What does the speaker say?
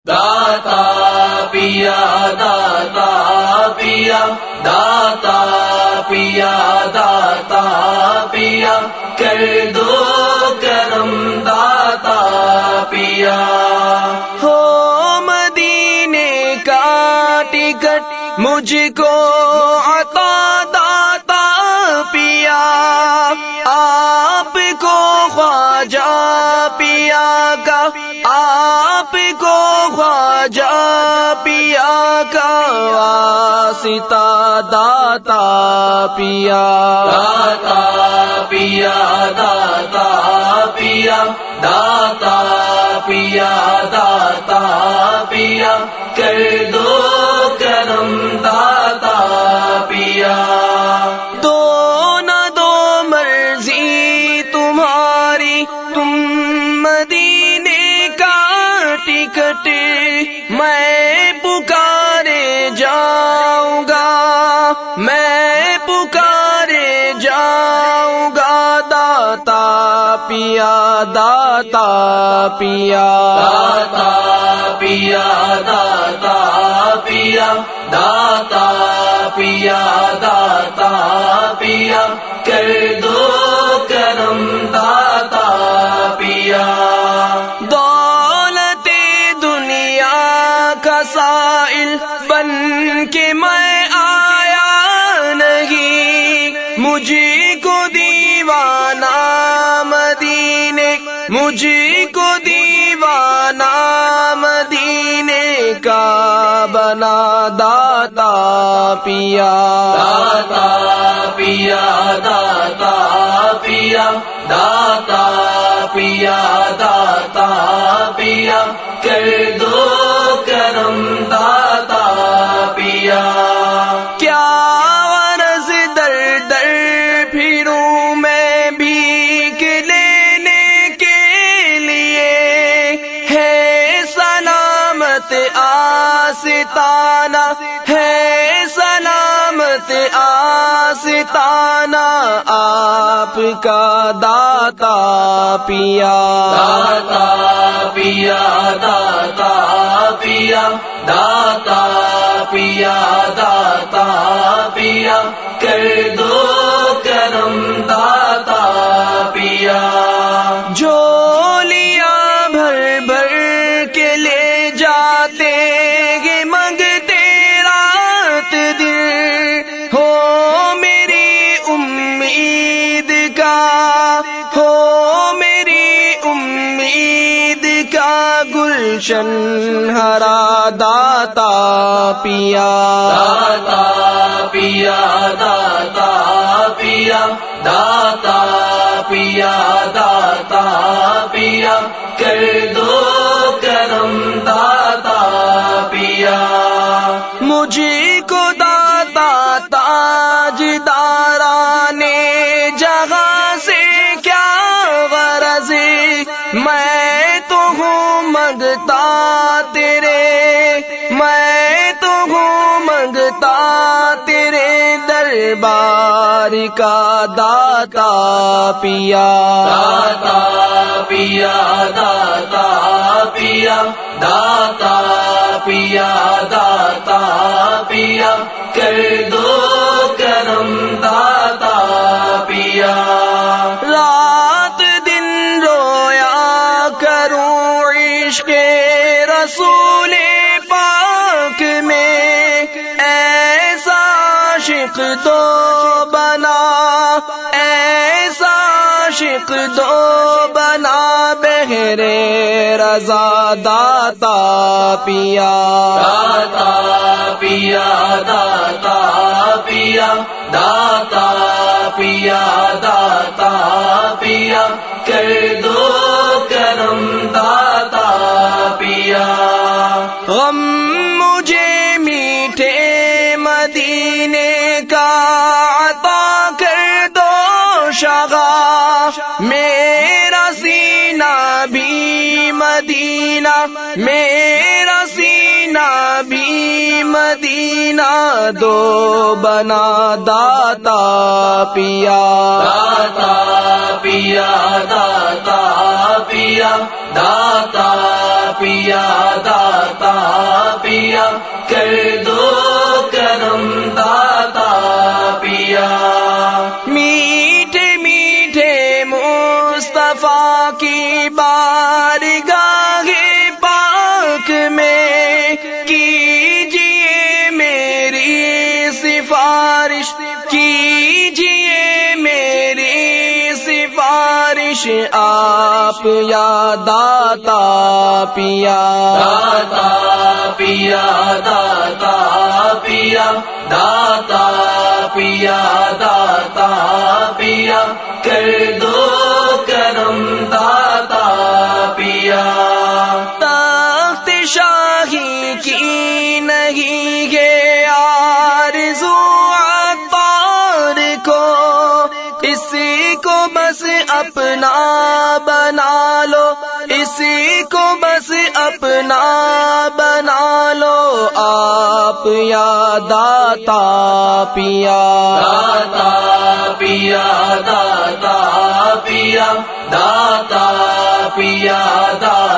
داتا پیا داتا پیا داتا پیا داتا پیا کر دو کرم داتا پیا ہو مدینے کا ٹکٹ مجھ کو عطا داتا پیا، آپ کو خواجہ پیا کا، آپ کو خواجہ پیا کا واسطہ داتا پیا، داتا پیا داتا پیا داتا پیا داتا پیا کر دو کرم داتا پیا دو نہ دو مرضی تمہاری، تم مدینے کا ٹکٹ میں پکارے جاؤں گا، میں پکارے جاؤں گا داتا پیا داتا پیا، داتا پیا داتا پیا داتا پیا داتا پیا کر دو کرم داتا پیا دولت دنیا کا سائل بن کے میں آیا نہیں، مجھے کو دیوانہ مدینے، مجھے کو دیوانہ مدینے کا بنا داتا پیا، داتا پیا داتا پیا داتا پیا داتا پیا کر دو کرم داتا پیا کیا غرض در در پھروں میں بھیک لینے کے لیے، ہے سلامت آستانہ، ہے سلامت آستانہ آپ کا داتا پیا، داتا پیا داتا پیا داتا پیا داتا پیا کر دو کرم داتا پیا جھولیاں بھر بھر کے لے جاتے گے منگتے رات دن، ہو میری امید کا، ہو میری امید کا گلشن ہرا داتا پیا، داتا پیا داتا پیا داتا پیا داتا پیا کر دو کرم داتا پیا مجھے کو داتا تاج دارانے جہاں سے کیا غرض، میں تو ہوں منگتا تیرے، میں تو ہوں منگتا تیرے دربار کا داتا پیا، داتا پیا داتا پیا داتا پیا داتا پیا کر دو کرم داتا پیا رات دن رویا کروں عشق رسول پاک میں، ایسا عاشق دو بنا، ایسا عاشق دو بنا بہرے رضا داتا پیا، داتا پیا داتا پیا داتا پیا داتا پیا کر دو کرم داتا پیا غم مجھے میٹھے مدینے کا عطا کر دو شغا، میرا سینہ بھی مدینہ، میرا سینہ بھی مدینہ دو بنا داتا پیا، داتا پیا داتا پیا داتا پیا داتا آپ یا داتا پیا داتا پیا داتا پیا داتا پیا داتا پیا کر دو کرم داتا پیا تخت شاہی کی نہیں ہے آرزو عطار کو اسی کو بس اپنا بنا لو اسی کو بس اپنا بنا لو آپ یا داتا پیا داتا پیا داتا پیا داتا پیا داتا